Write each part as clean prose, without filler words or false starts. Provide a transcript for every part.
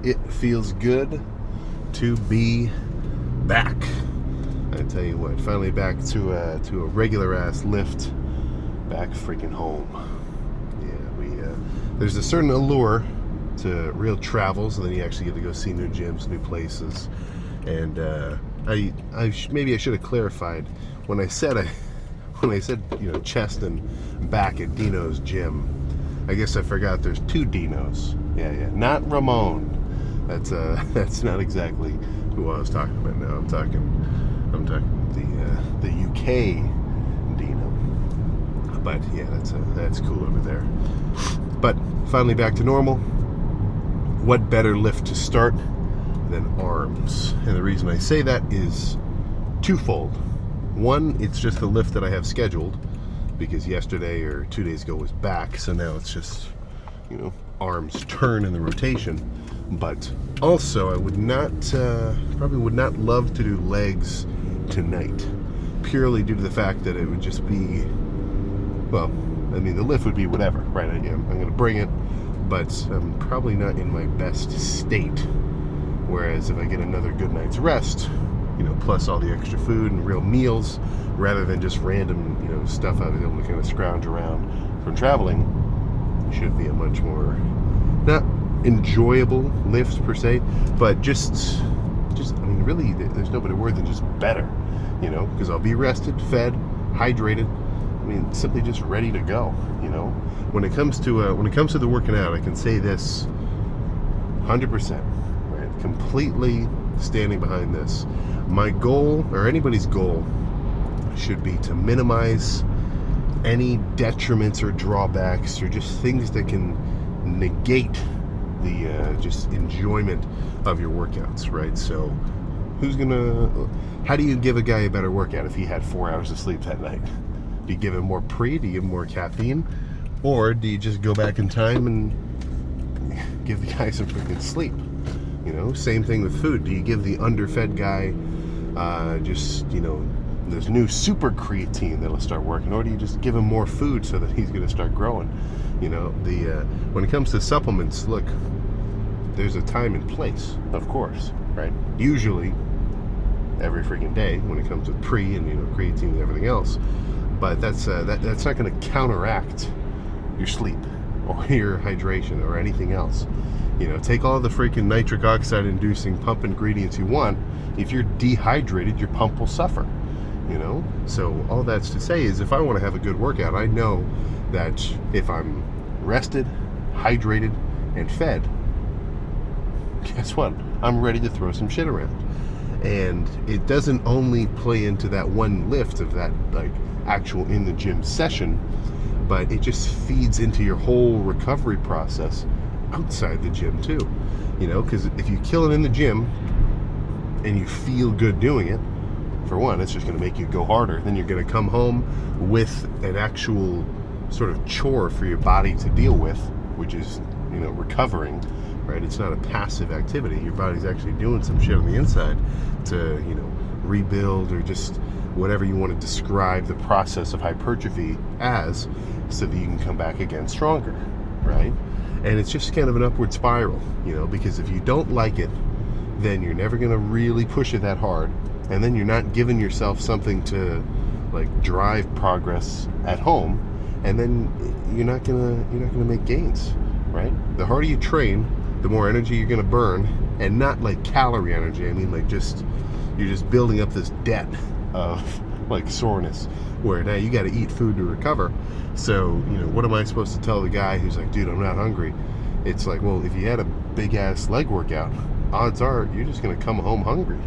it feels good to be back. I tell you what, finally back to a regular ass lift, back freaking home. Yeah, there's a certain allure to real travel, so then you actually get to go see new gyms, new places. And maybe I should have clarified when I said chest and back at Dino's gym. I guess I forgot there's two Dinos. Yeah, not Ramon. That's not exactly who I was talking about. Now I'm talking the UK Dino. But yeah, that's cool over there. But finally back to normal. What better lift to start than arms? And the reason I say that is twofold. One, it's just the lift that I have scheduled, because yesterday or 2 days ago was back, so now it's just, arms turn in the rotation. But also, I probably would not love to do legs tonight, purely due to the fact that it would just be, the lift would be whatever, right? I'm going to bring it, but I'm probably not in my best state. Whereas if I get another good night's rest, plus all the extra food and real meals, rather than just random, stuff I was able to kind of scrounge around from traveling, it should be a much more, not enjoyable lift per se, but just really, there's no better word than just better, because I'll be rested, fed, hydrated, simply just ready to go. When it comes to the working out, I can say this 100%, right? Completely standing behind this. My goal, or anybody's goal, should be to minimize any detriments or drawbacks or just things that can negate the just enjoyment of your workouts, right? So how do you give a guy a better workout if he had 4 hours of sleep that night? Do you give him more do you give him more caffeine? Or do you just go back in time and give the guy some freaking sleep? Same thing with food. Do you give the underfed guy this new super creatine that'll start working, or do you just give him more food so that he's going to start growing? When it comes to supplements, look, there's a time and place, of course, right? Usually every freaking day when it comes with pre and creatine and everything else, but that's not going to counteract your sleep or your hydration or anything else. Take all the freaking nitric oxide inducing pump ingredients you want. If you're dehydrated, your pump will suffer. So all that's to say is, if I want to have a good workout, I know that if I'm rested, hydrated, and fed, guess what? I'm ready to throw some shit around. And it doesn't only play into that one lift of that actual in the gym session, but it just feeds into your whole recovery process outside the gym too. Because if you kill it in the gym and you feel good doing it, for one, it's just going to make you go harder. Then you're going to come home with an actual sort of chore for your body to deal with, which is, recovering, right? It's not a passive activity. Your body's actually doing some shit on the inside to, rebuild, or just whatever you want to describe the process of hypertrophy as, so that you can come back again stronger, right? And it's just kind of an upward spiral, because if you don't like it, then you're never going to really push it that hard. And then you're not giving yourself something to drive progress at home, and then you're not gonna make gains, right? The harder you train, the more energy you're gonna burn, and not calorie energy. You're just building up this debt of soreness, where now you got to eat food to recover. So what am I supposed to tell the guy who's like, dude, I'm not hungry? It's well, if you had a big ass leg workout, odds are you're just gonna come home hungry.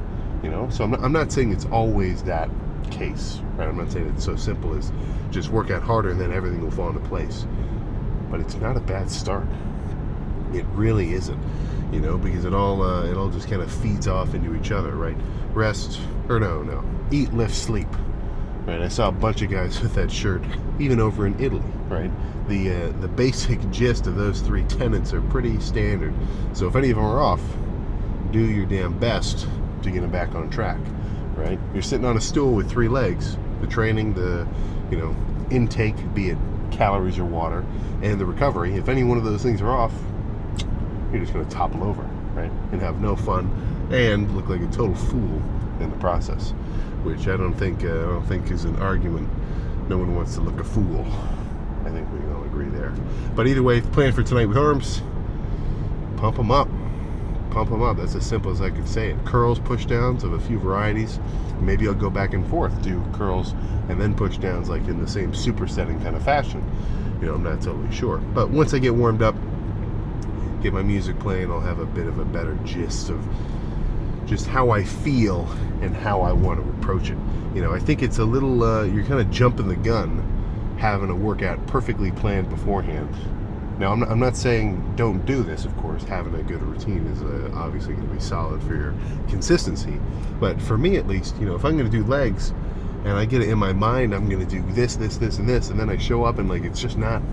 So I'm not saying it's always that case, right? I'm not saying it's so simple as just work out harder and then everything will fall into place. But it's not a bad start. It really isn't, because it all just kind of feeds off into each other, right? Eat, lift, sleep, right? I saw a bunch of guys with that shirt, even over in Italy, right? The basic gist of those three tenets are pretty standard. So if any of them are off, do your damn best to get them back on track, right? You're sitting on a stool with 3 legs. The training, the intake, be it calories or water, and the recovery. If any one of those things are off, you're just going to topple over, right? And have no fun and look like a total fool in the process, which I don't think is an argument. No one wants to look a fool. I think we can all agree there. But either way, plan for tonight with arms. Pump them up. Pump them up. That's as simple as I could say it. Curls, push downs of a few varieties. Maybe I'll go back and forth, do curls and then push downs, like in the same supersetting kind of fashion. You know, I'm not totally sure. But once I get warmed up, get my music playing, I'll have a bit of a better gist of just how I feel and how I want to approach it. You know, I think it's a little, you're kind of jumping the gun having a workout perfectly planned beforehand. Now, I'm not saying don't do this, of course. Having a good routine is obviously going to be solid for your consistency. But for me, at least, you know, if I'm going to do legs and I get it in my mind, I'm going to do this, this, this, and this, and then I show up and like it's just not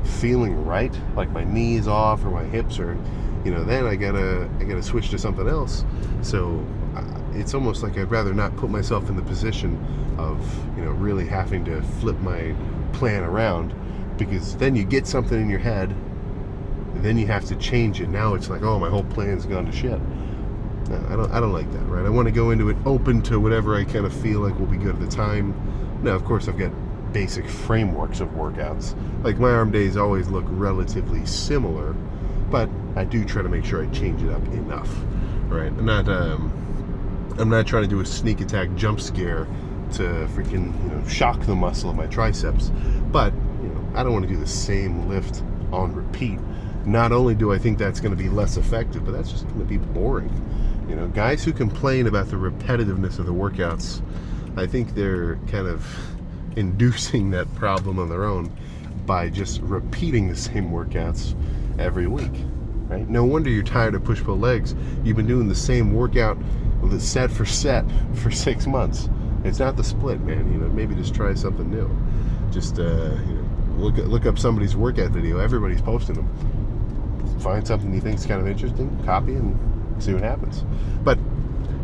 feeling right, like my knees off or my hips are, you know, then I gotta switch to something else. So it's almost like I'd rather not put myself in the position of, you know, really having to flip my plan around, because then you get something in your head and then you have to change it. Now it's like, oh, my whole plan's gone to shit. No, I don't like that, right? I want to go into it open to whatever I kind of feel like will be good at the time. Now, of course, I've got basic frameworks of workouts. Like my arm days always look relatively similar, but I do try to make sure I change it up enough, right? I'm not trying to do a sneak attack jump scare to freaking, you know, shock the muscle of my triceps, but you know, I don't want to do the same lift on repeat. Not only do I think that's going to be less effective, but that's just going to be boring. You know, guys who complain about the repetitiveness of the workouts, I think they're kind of inducing that problem on their own by just repeating the same workouts every week, right? No wonder you're tired of push-pull legs. You've been doing the same workout set for 6 months. It's not the split, man. You know, maybe just try something new. Just you know, look up somebody's workout video. Everybody's posting them. Find something you think is kind of interesting, copy, and see what happens. But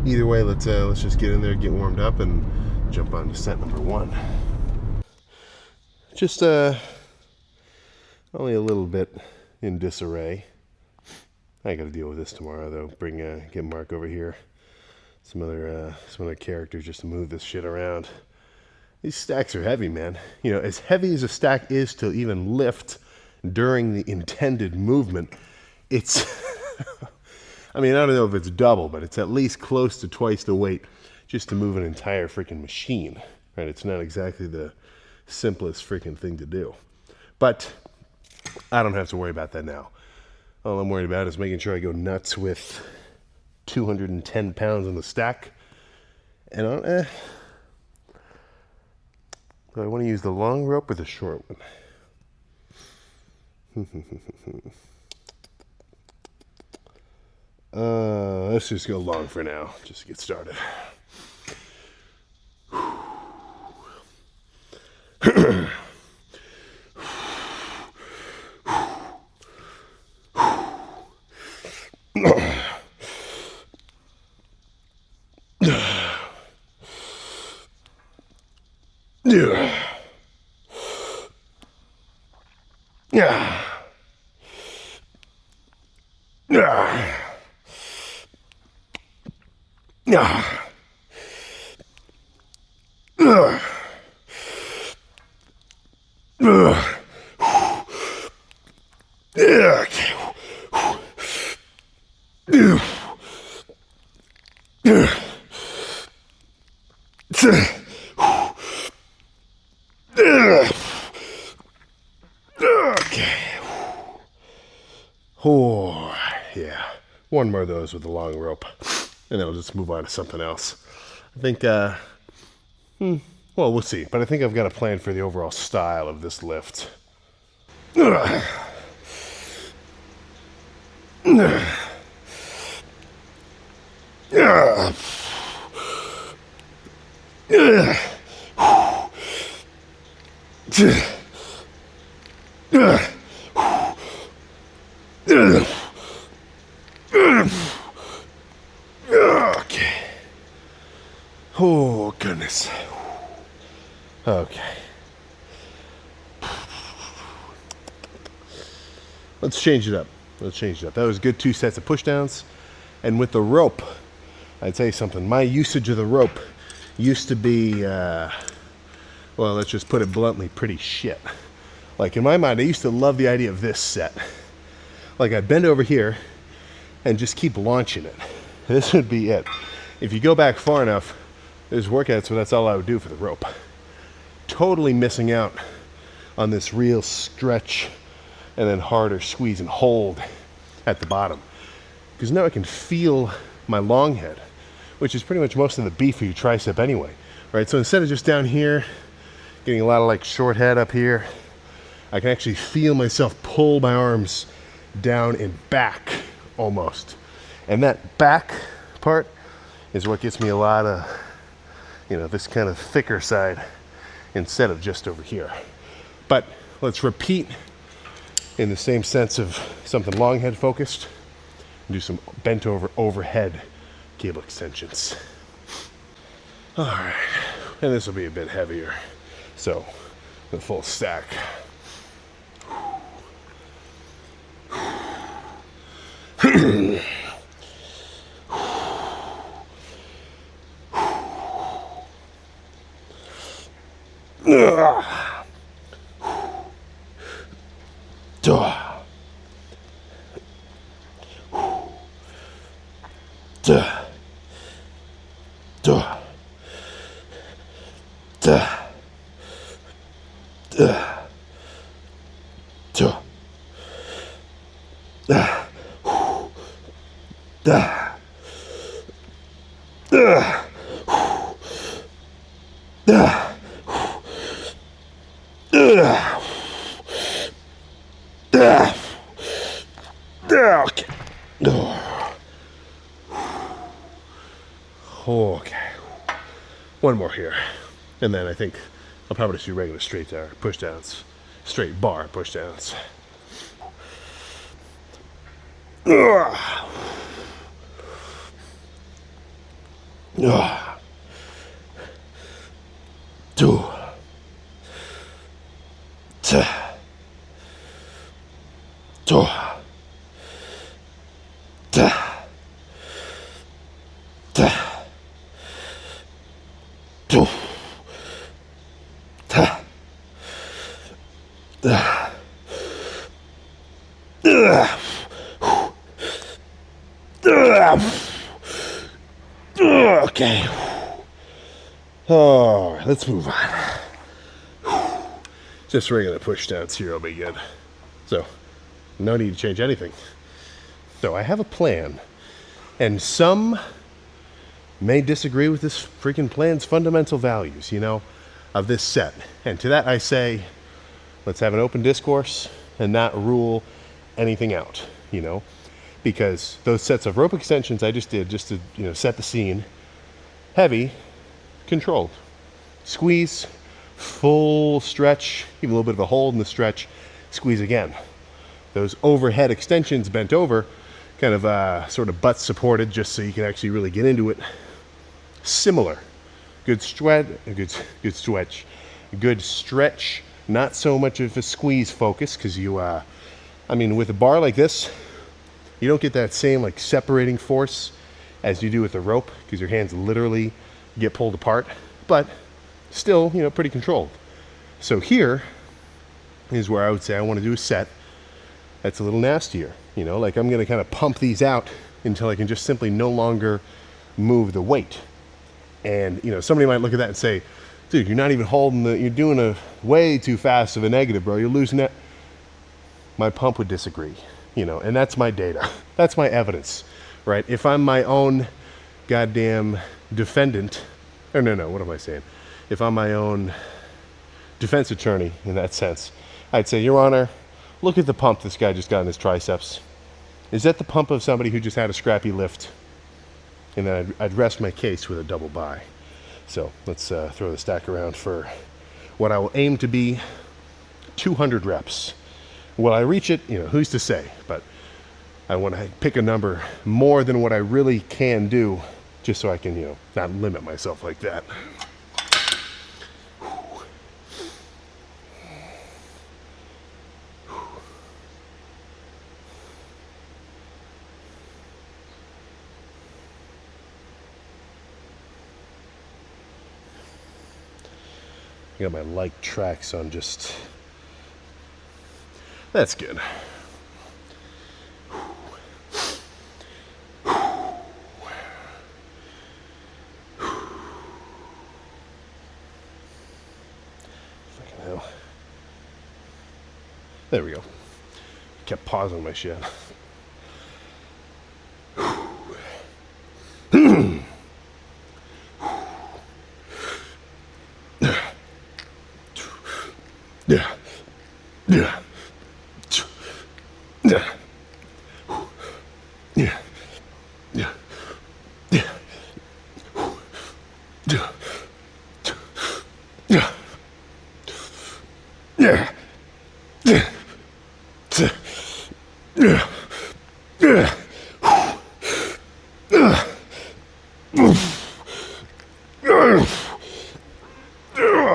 either way, let's just get in there, get warmed up, and jump on to set number 1. Just only a little bit in disarray. I got to deal with this tomorrow, though. Get Mark over here, some other characters, just to move this shit around. These stacks are heavy, man. You know, as heavy as a stack is to even lift during the intended movement, it's I mean, I don't know if it's double, but it's at least close to twice the weight just to move an entire freaking machine, right? It's not exactly the simplest freaking thing to do, but I don't have to worry about that now. All I'm worried about is making sure I go nuts with 210 pounds on the stack. And do I want to use the long rope or the short one? Let's just go long for now, just to get started. Oh, yeah. One more of those with the long rope, and then I'll just move on to something else. I think, well, we'll see. But I think I've got a plan for the overall style of this lift. Okay. Oh, goodness. Okay. Let's change it up. That was good. 2 sets of push downs. And with the rope, I'd say something. My usage of the rope used to be, well, let's just put it bluntly, pretty shit. Like in my mind, I used to love the idea of this set. Like I'd bend over here and just keep launching it. This would be it. If you go back far enough, there's workouts where that's all I would do for the rope. Totally missing out on this real stretch and then harder squeeze and hold at the bottom. Because now I can feel my long head, which is pretty much most of the beef of your tricep anyway, right? So instead of just down here, getting a lot of like short head up here, I can actually feel myself pull my arms down and back almost. And that back part is what gets me a lot of, you know, this kind of thicker side instead of just over here. But let's repeat in the same sense of something long head focused. Do some bent over overhead cable extensions. All right, and this will be a bit heavier. So the full stack. Okay. One more here. And then I think I'll probably just do regular straight push downs. Straight bar push downs. Okay. All right, let's move on. Just regular push downs here will be good. So, no need to change anything. So I have a plan, and some may disagree with this freaking plan's fundamental values, you know, of this set. And to that I say, let's have an open discourse and not rule anything out, you know, because those sets of rope extensions I just did just to, you know, set the scene. Heavy, controlled. Squeeze, full stretch, even a little bit of a hold in the stretch, squeeze again. Those overhead extensions bent over, kind of sort of butt supported just so you can actually really get into it. Similar. Good stretch, good stretch, not so much of a squeeze focus because you, I mean, with a bar like this, you don't get that same like separating force as you do with the rope because your hands literally get pulled apart, but still, you know, pretty controlled. So here is where I would say I want to do a set that's a little nastier, you know, like I'm going to kind of pump these out until I can just simply no longer move the weight. And, you know, somebody might look at that and say, dude, you're not even holding you're doing a way too fast of a negative, bro. You're losing it. My pump would disagree, you know, and that's my data. That's my evidence, right? If I'm my own goddamn defendant, or no, what am I saying? If I'm my own defense attorney in that sense, I'd say, Your Honor, look at the pump this guy just got in his triceps. Is that the pump of somebody who just had a scrappy lift? And then I'd rest my case with a double buy. So let's throw the stack around for what I will aim to be 200 reps. Will I reach it? You know, who's to say? But I want to pick a number more than what I really can do, just so I can, you know, not limit myself like that. I got my like tracks on just, that's good. Fucking hell. There we go. Kept pausing my shit. Yeah. Yeah. Yeah. Yeah. Yeah. Yeah. Yeah. Yeah. Yeah. Yeah. Yeah. Yeah.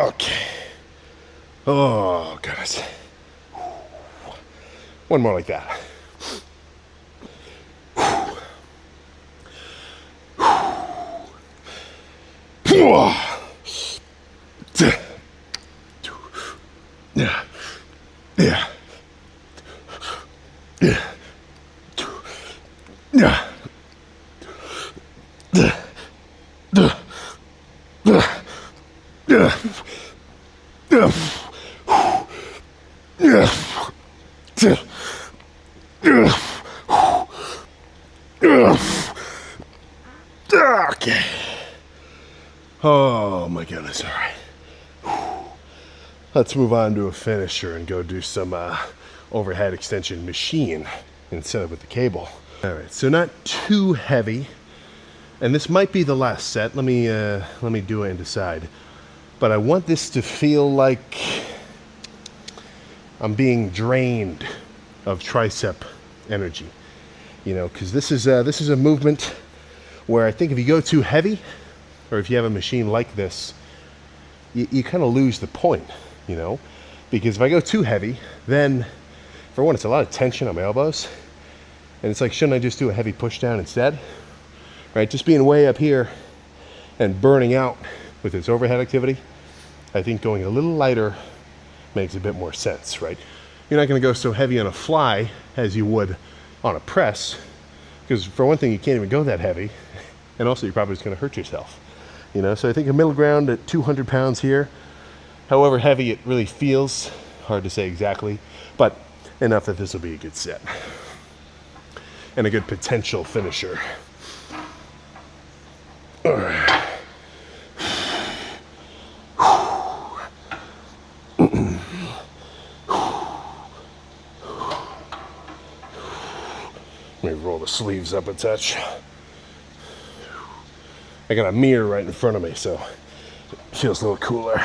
Okay. Oh, goodness. One more like that. Yeah. Yeah. Yeah. Yeah. Okay. Oh my goodness, all right. Let's move on to a finisher and go do some overhead extension machine instead of with the cable. All right, so not too heavy. And this might be the last set. Let me do it and decide. But I want this to feel like I'm being drained of tricep energy, you know, because this is a movement where I think if you go too heavy, or if you have a machine like this, you kind of lose the point, you know, because if I go too heavy, then for one, it's a lot of tension on my elbows, and it's like, shouldn't I just do a heavy push down instead? Right, just being way up here and burning out with its overhead activity, I think going a little lighter makes a bit more sense, right? You're not going to go so heavy on a fly as you would on a press, because for one thing, you can't even go that heavy, and also you're probably just going to hurt yourself, you know? So I think a middle ground at 200 pounds here, however heavy it really feels, hard to say exactly, but enough that this will be a good set and a good potential finisher. All right. Let me roll the sleeves up a touch. I got a mirror right in front of me, so it feels a little cooler.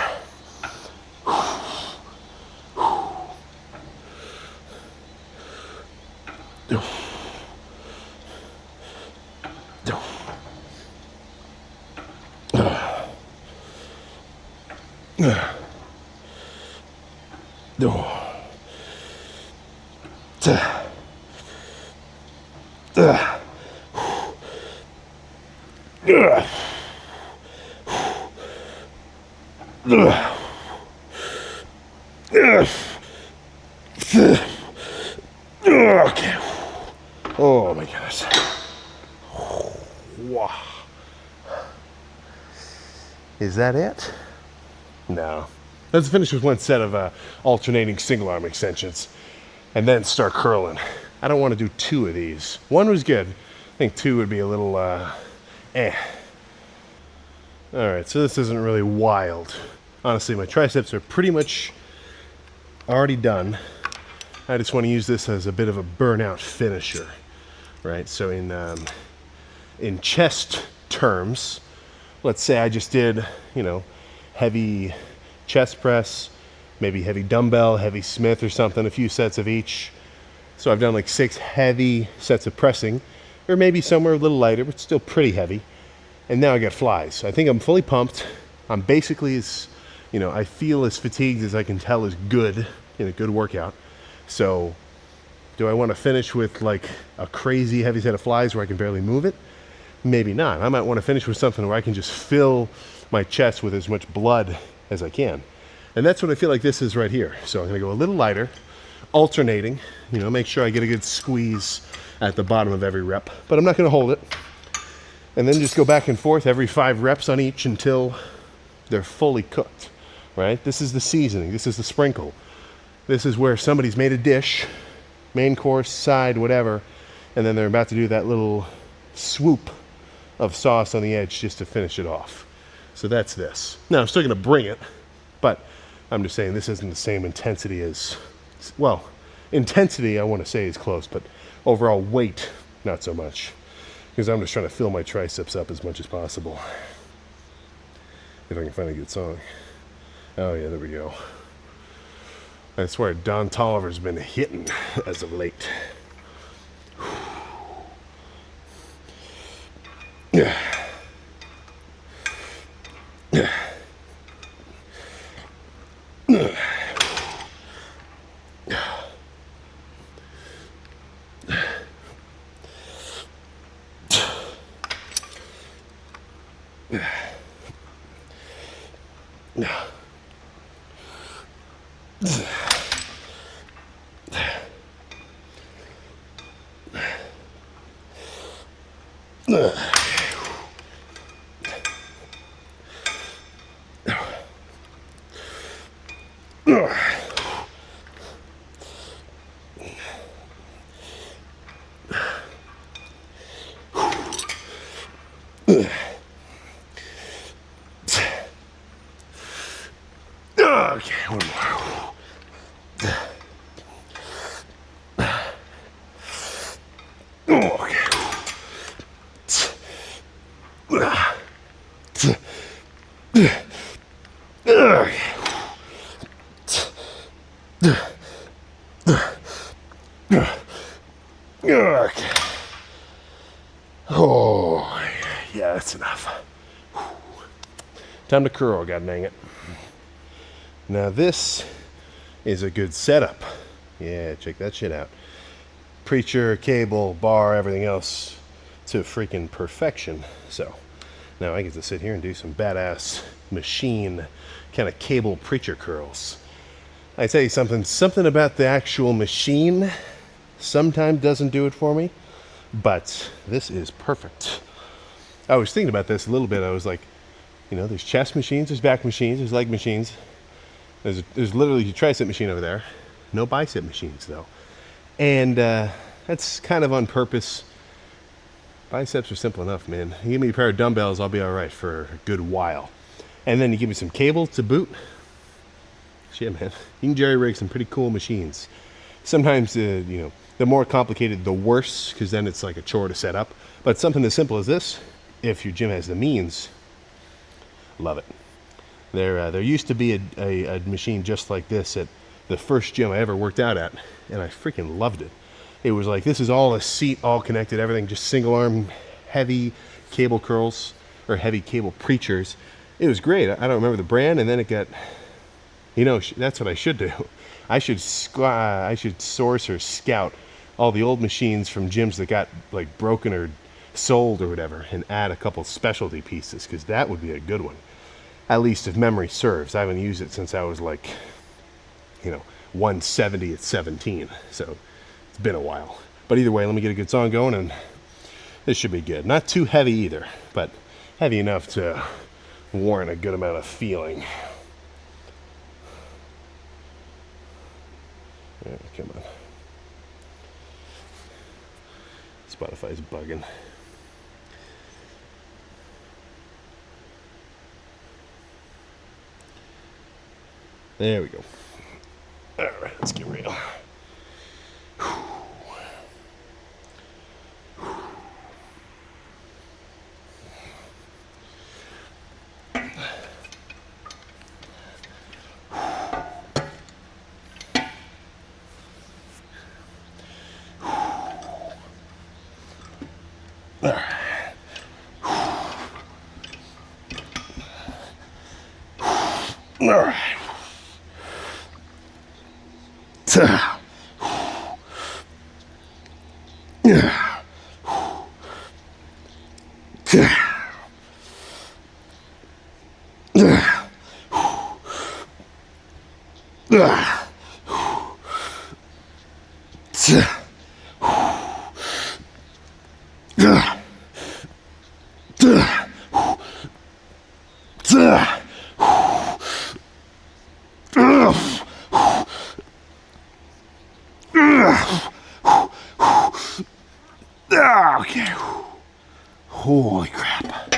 Okay. Oh my goodness. Wow. Is that it? No. Let's finish with one set of alternating single arm extensions and then start curling. I don't want to do two of these. One was good. I think two would be a little eh. All right, so this isn't really wild. Honestly, my triceps are pretty much already done. I just want to use this as a bit of a burnout finisher, right? So in chest terms, let's say I just did, you know, heavy chest press, maybe heavy dumbbell, heavy Smith or something, a few sets of each. So I've done like 6 heavy sets of pressing, or maybe somewhere a little lighter, but still pretty heavy. And now I got flies. I think I'm fully pumped. I'm basically as, you know, I feel as fatigued as I can tell is good in a good workout. So do I want to finish with like a crazy heavy set of flies where I can barely move it? Maybe not. I might want to finish with something where I can just fill my chest with as much blood as I can. And that's what I feel like this is right here. So I'm gonna go a little lighter, alternating, you know, make sure I get a good squeeze at the bottom of every rep, but I'm not gonna hold it. And then just go back and forth every 5 reps on each until they're fully cooked, right? This is the seasoning, this is the sprinkle. This is where somebody's made a dish, main course, side, whatever, and then they're about to do that little swoop of sauce on the edge just to finish it off. So that's this. Now, I'm still gonna bring it, but I'm just saying this isn't the same intensity as, well, intensity I wanna say is close, but overall weight, not so much. Because I'm just trying to fill my triceps up as much as possible. If I can find a good song. Oh yeah, there we go. I swear Don Tolliver's been hitting as of late. Yeah. Yeah. Okay, one more. Okay. Oh, yeah, that's enough. Time to curl, god dang it. Now this is a good setup. Yeah, check that shit out. Preacher, cable, bar, everything else to freaking perfection. So now I get to sit here and do some badass machine kind of cable preacher curls. I tell you something about the actual machine sometimes doesn't do it for me, but this is perfect. I was thinking about this a little bit. I was like, you know, there's chest machines, there's back machines, there's leg machines. There's literally a tricep machine over there. No bicep machines though. And that's kind of on purpose. Biceps are simple enough, man. You give me a pair of dumbbells, I'll be all right for a good while. And then you give me some cable to boot. Shit, man. You can jerry rig some pretty cool machines. Sometimes, you know, the more complicated, the worse, because then it's like a chore to set up. But something as simple as this, if your gym has the means, love it. There used to be a machine just like this at the first gym I ever worked out at, and I freaking loved it. It was like, this is all a seat, all connected, everything, just single arm, heavy cable curls, or heavy cable preachers. It was great. I don't remember the brand, and then it got, you know, that's what I should do. I should source or scout all the old machines from gyms that got like broken or sold or whatever, and add a couple specialty pieces, because that would be a good one. At least if memory serves. I haven't used it since I was like, you know, 170 at 17. So it's been a while. But either way, let me get a good song going, and this should be good. Not too heavy either, but heavy enough to warrant a good amount of feeling. Yeah, come on. Spotify's bugging. There we go. All right, let's get real. All right. Okay. Holy crap.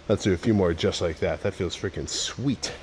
Let's do a few more just like that. That feels freaking sweet.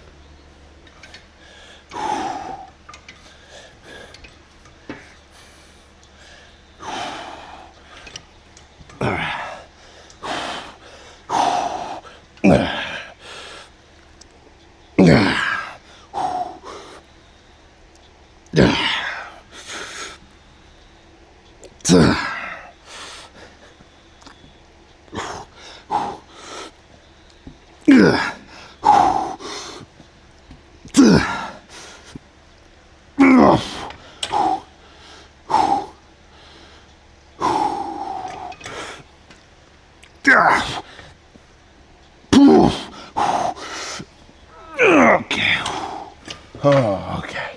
Okay. Oh, okay.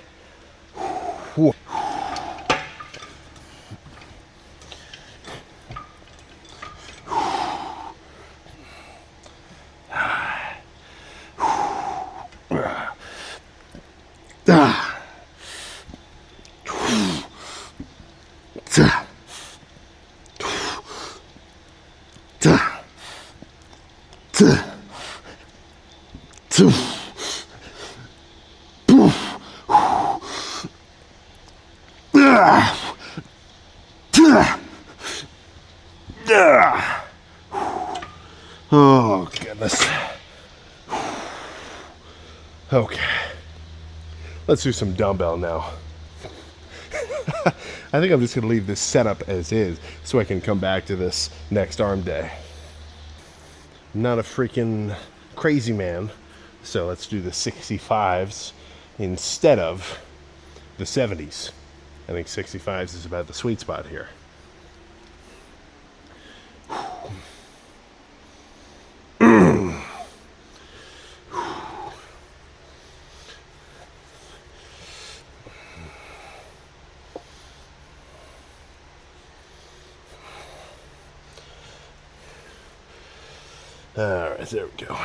Oh, goodness. Okay. Let's do some dumbbell now. I think I'm just going to leave this setup as is so I can come back to this next arm day. I'm not a freaking crazy man, so let's do the 65s instead of the 70s. I think 65s is about the sweet spot here. All right, there we go.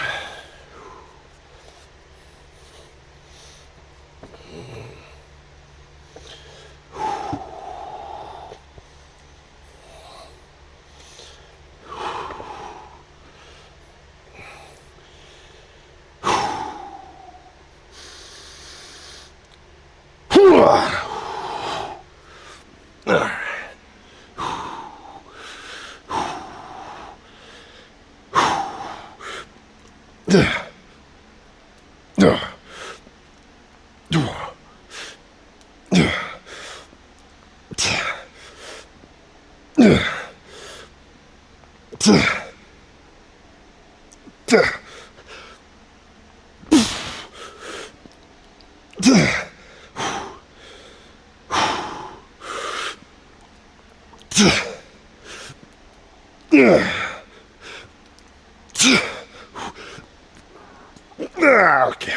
Okay.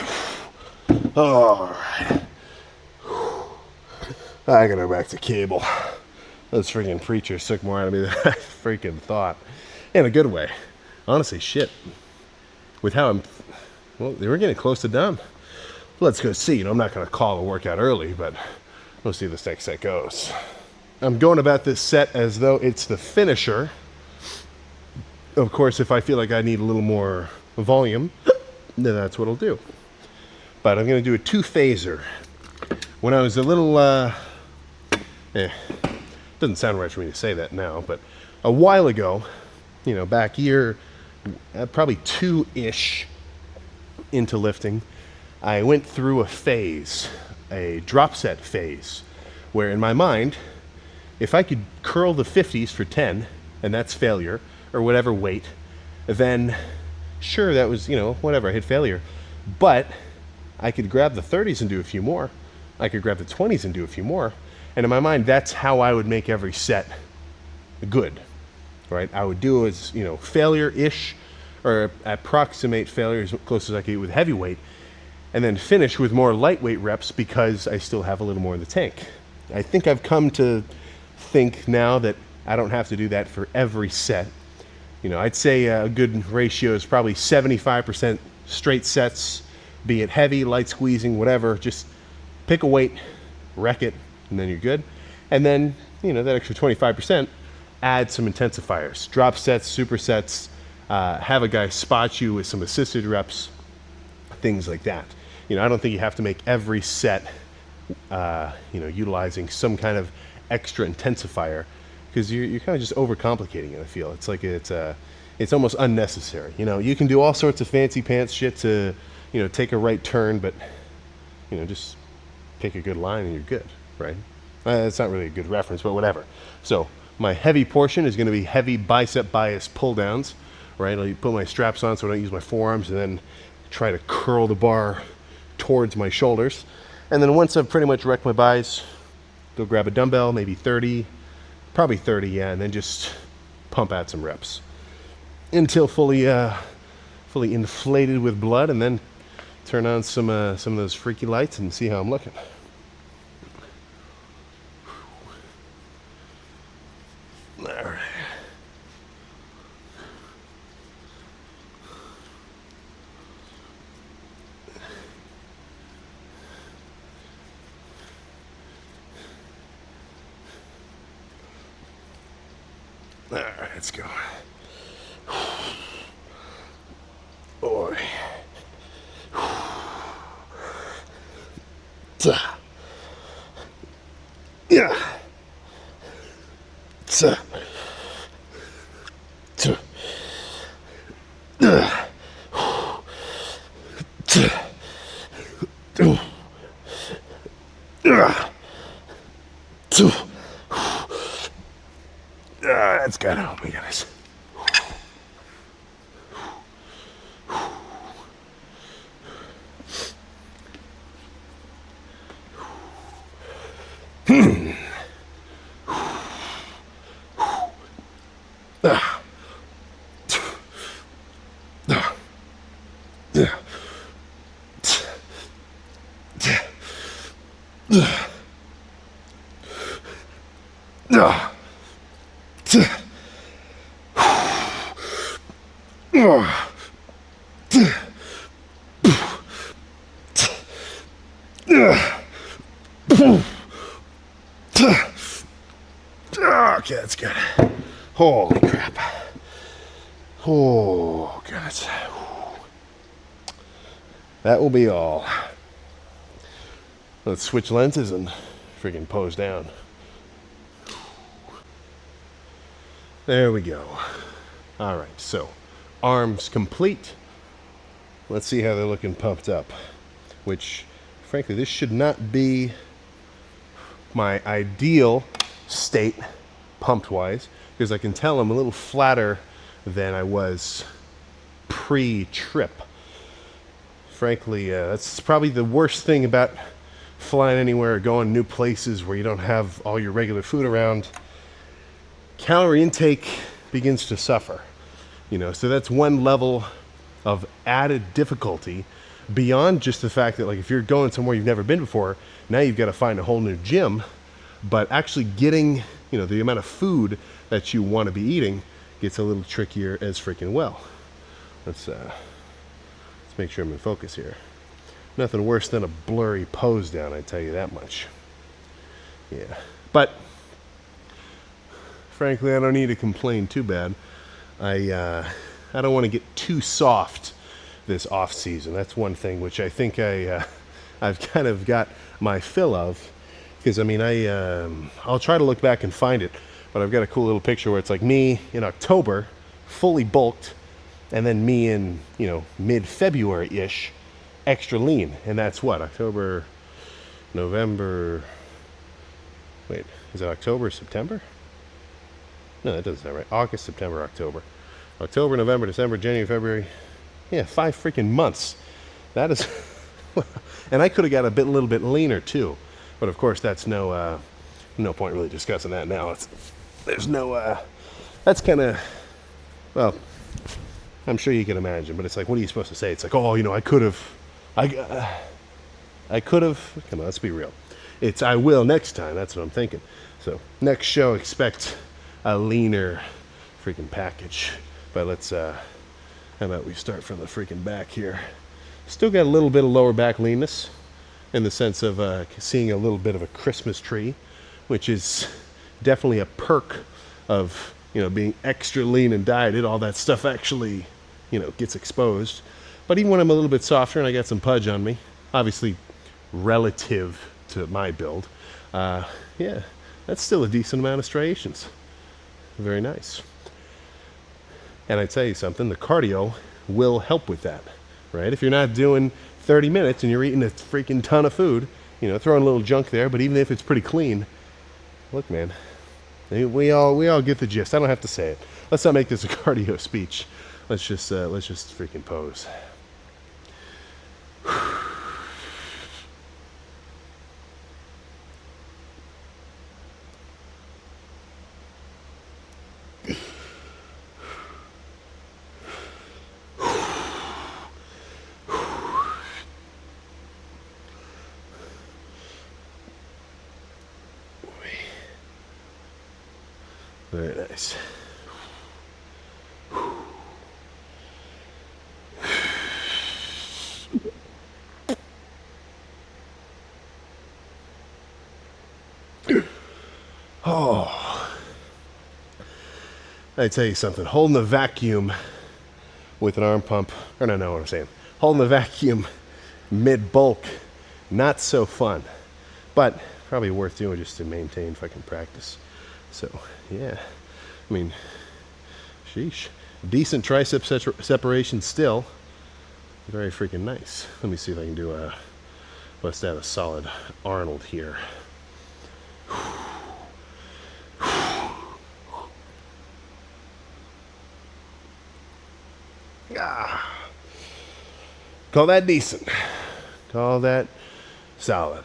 All right. I gotta go back to cable. Those freaking preachers took more out of me than I freaking thought. In a good way. Honestly, shit. With how I'm... Well, they were getting close to done. Let's go see. You know, I'm not going to call a workout early, but we'll see how this next set goes. I'm going about this set as though it's the finisher. Of course, if I feel like I need a little more volume, then that's what I'll do. But I'm going to do a two-phaser. When I was a little... doesn't sound right for me to say that now, but a while ago, you know, back year, probably 2-ish into lifting, I went through a phase, a drop set phase, where in my mind, if I could curl the 50s for 10, and that's failure, or whatever weight, then sure, that was, you know, whatever, I hit failure. But I could grab the 30s and do a few more. I could grab the 20s and do a few more. And in my mind, that's how I would make every set good, right? I would do as, you know, failure-ish or approximate failure as close as I can get with heavyweight, and then finish with more lightweight reps because I still have a little more in the tank. I think I've come to think now that I don't have to do that for every set. You know, I'd say a good ratio is probably 75% straight sets, be it heavy, light squeezing, whatever. Just pick a weight, wreck it, and then you're good. And then, you know, that extra 25%, add some intensifiers, drop sets, supersets, have a guy spot you with some assisted reps, things like that. You know, I don't think you have to make every set, you know, utilizing some kind of extra intensifier, because you're kind of just overcomplicating it. I feel it's like it's almost unnecessary. You know, you can do all sorts of fancy pants shit to, you know, take a right turn, but, you know, just pick a good line and you're good, right? It's not really a good reference, but whatever. So my heavy portion is going to be heavy bicep bias pull downs, right? I'll put my straps on so I don't use my forearms, and then try to curl the bar towards my shoulders. And then once I've pretty much wrecked my buys, go grab a dumbbell, maybe 30, probably 30, yeah, and then just pump out some reps until fully inflated with blood, and then turn on some of those freaky lights and see how I'm looking. All right. All right, let's go. Boy. Yeah. That's gotta help me, guys. Okay, that's good. Holy crap. Oh, God. That will be all. Let's switch lenses and freaking pose down. There we go. All right, so arms complete. Let's see how they're looking pumped up, which, frankly, this should not be my ideal state pumped-wise, because I can tell I'm a little flatter than I was pre-trip. Frankly, that's probably the worst thing about flying anywhere or going new places where you don't have all your regular food around. Calorie intake begins to suffer, you know, so that's one level of added difficulty beyond just the fact that, like, if you're going somewhere you've never been before, now you've got to find a whole new gym, but actually getting, you know, the amount of food that you want to be eating gets a little trickier as freaking well. Let's make sure I'm in focus here. Nothing worse than a blurry pose down, I tell you that much. Yeah, but frankly, I don't need to complain too bad. I don't want to get too soft this off season. That's one thing which I think I've kind of got my fill of, because I mean I'll try to look back and find it, but I've got a cool little picture where it's like me in October, fully bulked, and then me in, you know, mid-February-ish, extra lean. And that's what, October, November, wait, is it October or September? No, that doesn't sound right. August, September, October. October, November, December, January, February. Yeah, 5 freaking months. That is, and I could have got a little bit leaner too. But of course, that's no point really discussing that now. There's no, that's kind of, well, I'm sure you can imagine, but it's like, what are you supposed to say? It's like, oh, I could have, I could have. Come on, let's be real. It's I will next time. That's what I'm thinking. So next show, expect a leaner freaking package. But let's, how about we start from the freaking back here? Still got a little bit of lower back leanness in the sense of seeing a little bit of a Christmas tree, which is definitely a perk of, being extra lean and dieted. All that stuff actually, gets exposed. But even when I'm a little bit softer and I got some pudge on me, obviously relative to my build, yeah, that's still a decent amount of striations. Very nice. And I tell you something, the cardio will help with that, right? If you're not doing 30 minutes and you're eating a freaking ton of food, throwing a little junk there, but even if it's pretty clean, look, man, we all get the gist. I don't have to say it. Let's not make this a cardio speech. Let's just freaking pose. Very nice. Oh, I tell you something, holding the vacuum with an arm pump, or no, know what I'm saying, holding the vacuum mid-bulk, not so fun, but probably worth doing just to maintain fucking practice. So, yeah, I mean, sheesh. Decent tricep separation still. Very freaking nice. Let me see if I can do let's add a solid Arnold here. Ah. Call that decent. Call that solid.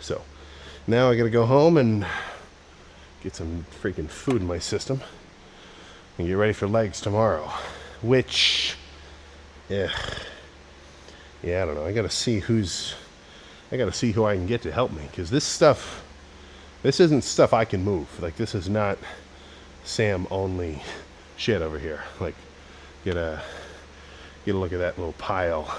So, now I gotta go home and get some freaking food in my system and get ready for legs tomorrow, which, yeah, I don't know. I gotta see who I can get to help me, because this isn't stuff I can move. Like, this is not Sam only shit over here. Like, get a look at that little pile.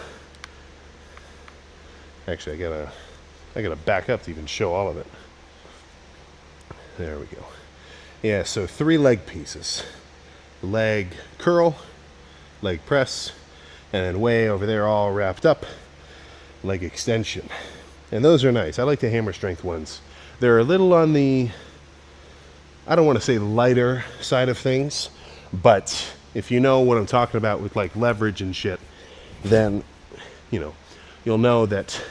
Actually, I gotta back up to even show all of it. There we go. Yeah, so 3 leg pieces. Leg curl, leg press, and then way over there all wrapped up, leg extension. And those are nice. I like the hammer strength ones. They're a little on the, I don't want to say lighter side of things, but if you know what I'm talking about with like leverage and shit, then, you'll know that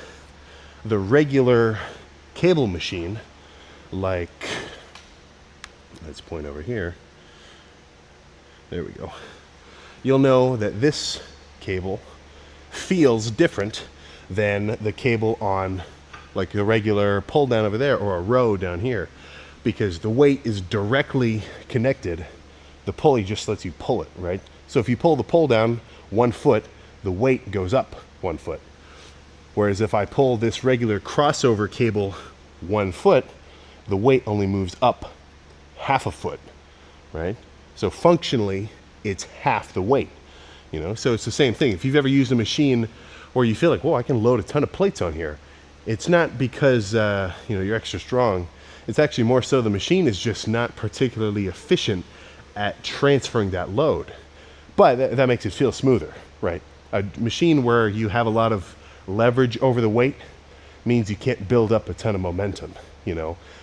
the regular cable machine, like, let's point over here. There we go. You'll know that this cable feels different than the cable on like a regular pull down over there or a row down here, because the weight is directly connected. The pulley just lets you pull it, right? So if you pull the pull down 1 foot, the weight goes up 1 foot. Whereas if I pull this regular crossover cable 1 foot, the weight only moves up half a foot, right? So functionally, it's half the weight, So it's the same thing. If you've ever used a machine where you feel like, whoa, I can load a ton of plates on here, it's not because, you're extra strong. It's actually more so the machine is just not particularly efficient at transferring that load. But that makes it feel smoother, right? A machine where you have a lot of leverage over the weight means you can't build up a ton of momentum,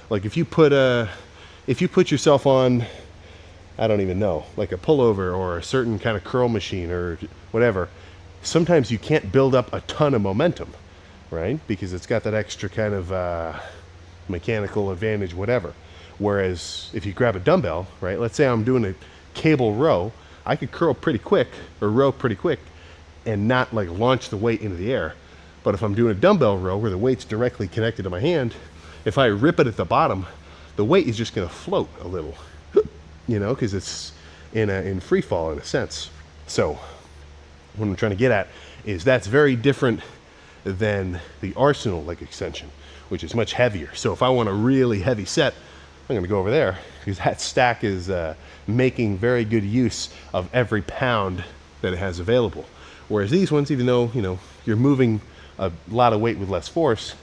Like if you put yourself on, I don't even know, like a pullover or a certain kind of curl machine or whatever, sometimes you can't build up a ton of momentum, right? Because it's got that extra kind of mechanical advantage, whatever. Whereas if you grab a dumbbell, right, let's say I'm doing a cable row, I could curl pretty quick or row pretty quick and not like launch the weight into the air. But if I'm doing a dumbbell row where the weight's directly connected to my hand, if I rip it at the bottom, the weight is just going to float a little, because it's in free fall in a sense. So what I'm trying to get at is that's very different than the Arsenal leg extension, which is much heavier. So if I want a really heavy set, I'm going to go over there because that stack is making very good use of every pound that it has available. Whereas these ones, even though you're moving a lot of weight with less force,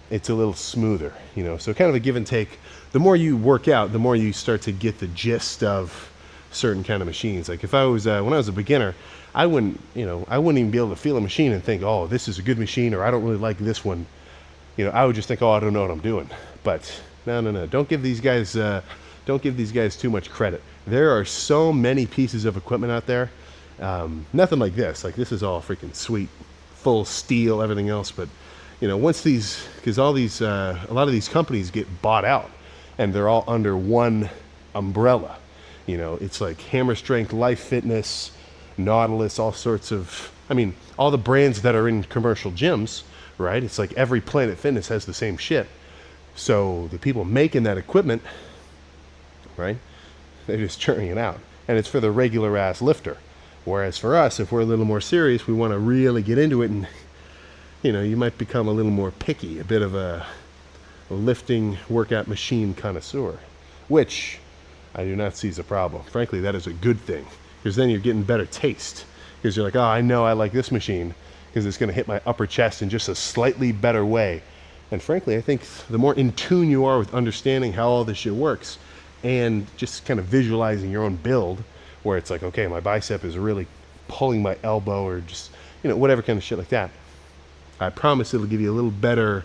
it's a little smoother. So kind of a give and take. The more you work out, the more you start to get the gist of certain kind of machines. Like if I was when I was a beginner, I wouldn't even be able to feel a machine and think, oh, this is a good machine, or I don't really like this one. I would just think, oh, I don't know what I'm doing. But no. Don't give these guys too much credit. There are so many pieces of equipment out there. Nothing like this. Like this is all freaking sweet, full steel, everything else. But once because a lot of these companies get bought out, and they're all under one umbrella. It's like Hammer Strength, Life Fitness, Nautilus, all sorts of, all the brands that are in commercial gyms, right? It's like every Planet Fitness has the same shit. So the people making that equipment, right, they're just churning it out. And it's for the regular ass lifter. Whereas for us, if we're a little more serious, we want to really get into it, and you might become a little more picky, a bit of a lifting workout machine connoisseur, which I do not see as a problem. Frankly, that is a good thing, because then you're getting better taste, because you're like, oh, I know I like this machine because it's going to hit my upper chest in just a slightly better way. And frankly, I think the more in tune you are with understanding how all this shit works and just kind of visualizing your own build, where it's like, okay, my bicep is really pulling my elbow, or just whatever kind of shit like that, I promise it'll give you a little better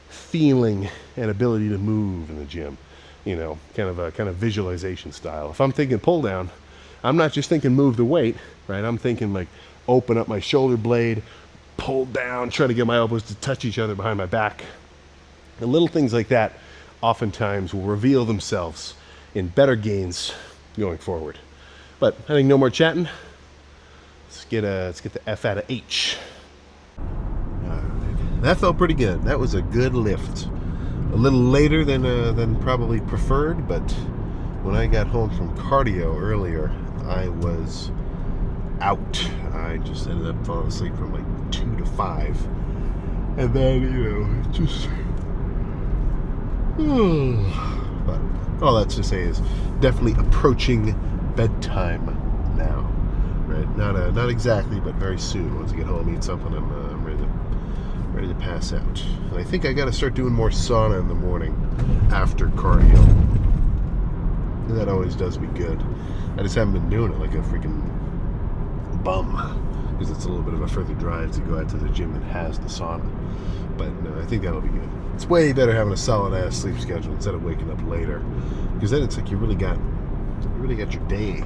feeling and ability to move in the gym. Kind of visualization style. If I'm thinking pull down, I'm not just thinking move the weight, right? I'm thinking like open up my shoulder blade, pull down, try to get my elbows to touch each other behind my back. And little things like that oftentimes will reveal themselves in better gains going forward. But I think no more chatting. Let's get the F out of H. That felt pretty good. That was a good lift. A little later than probably preferred, but when I got home from cardio earlier, I was out. I just ended up falling asleep from like 2 to 5. And then, just... But all that's to say is definitely approaching bedtime now. Right? Not exactly, but very soon. Once I get home, eat something, I'm ready to pass out. And I think I got to start doing more sauna in the morning after cardio. And that always does me good. I just haven't been doing it like a freaking bum, because it's a little bit of a further drive to go out to the gym that has the sauna. But no, I think that'll be good. It's way better having a solid ass sleep schedule instead of waking up later, because then it's like you really got your day.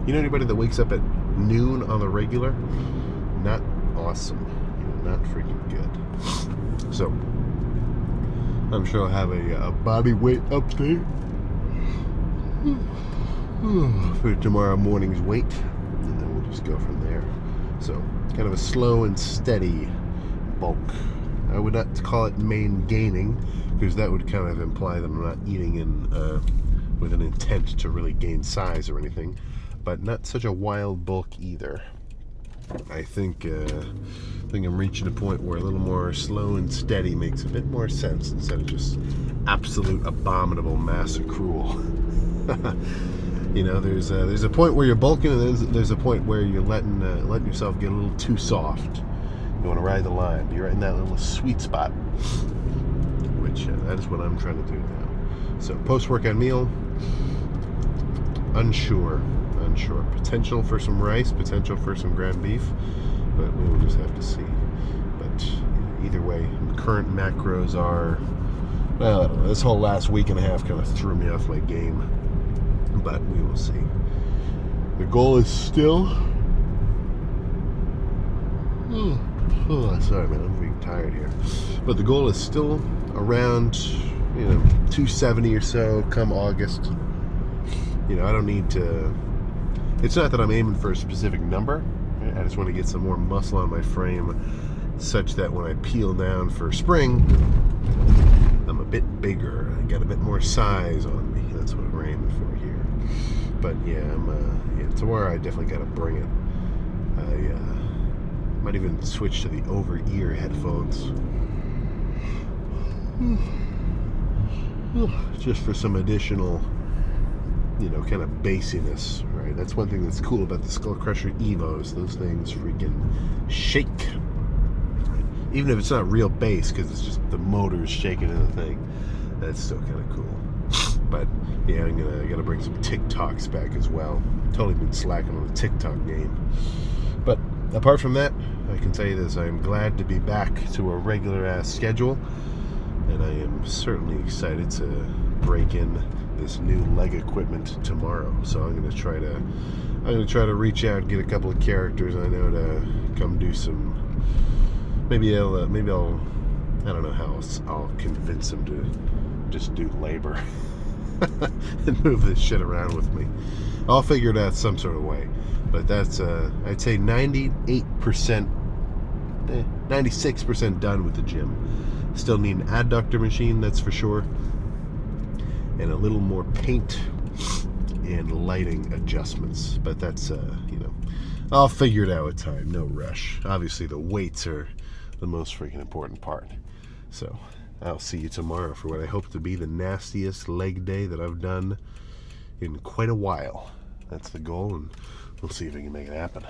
You know anybody that wakes up at noon on the regular? Not awesome. Not freaking good. So I'm sure I'll have a body weight update for tomorrow morning's weight, and then we'll just go from there. So kind of a slow and steady bulk. I would not call it main gaining, because that would kind of imply that I'm not eating with an intent to really gain size or anything, but not such a wild bulk either. I think I'm reaching a point where a little more slow and steady makes a bit more sense, instead of just absolute abominable mass accrual. There's a point where you're bulking, and there's a point where you're letting yourself get a little too soft. You want to ride the line. Be right in that little sweet spot, which that is what I'm trying to do now. So post-workout meal, unsure. Potential for some rice, potential for some ground beef, but we will just have to see. But either way, the current macros are, well, I don't know. This whole last week and a half kind of threw me off my game, but we will see. The goal is still... sorry, man, I'm being tired here. But the goal is still around, 270 or so come August. I don't need to... It's not that I'm aiming for a specific number. I just want to get some more muscle on my frame, such that when I peel down for spring, I'm a bit bigger. I got a bit more size on me. That's what we're aiming for here. But yeah, tomorrow I definitely got to bring it. I might even switch to the over-ear headphones. Just for some additional, kind of bassiness, right? That's one thing that's cool about the Skull Crusher Evos. Those things freaking shake. Right? Even if it's not real bass, because it's just the motors shaking in the thing. That's still kind of cool. But yeah, I gotta bring some TikToks back as well. Totally been slacking on the TikTok game. But apart from that, I can tell you this: I am glad to be back to a regular ass schedule, and I am certainly excited to break in this new leg equipment tomorrow. So I'm gonna try to reach out and get a couple of characters I know to come do some. Maybe I'll I don't know how I'll convince them to just do labor and move this shit around with me. I'll figure it out some sort of way. But that's I'd say 98%, 96% done with the gym. Still need an adductor machine, that's for sure, and a little more paint and lighting adjustments. But that's I'll figure it out with time. No rush. Obviously the weights are the most freaking important part. So I'll see you tomorrow for what I hope to be the nastiest leg day that I've done in quite a while. That's the goal, and we'll see if we can make it happen.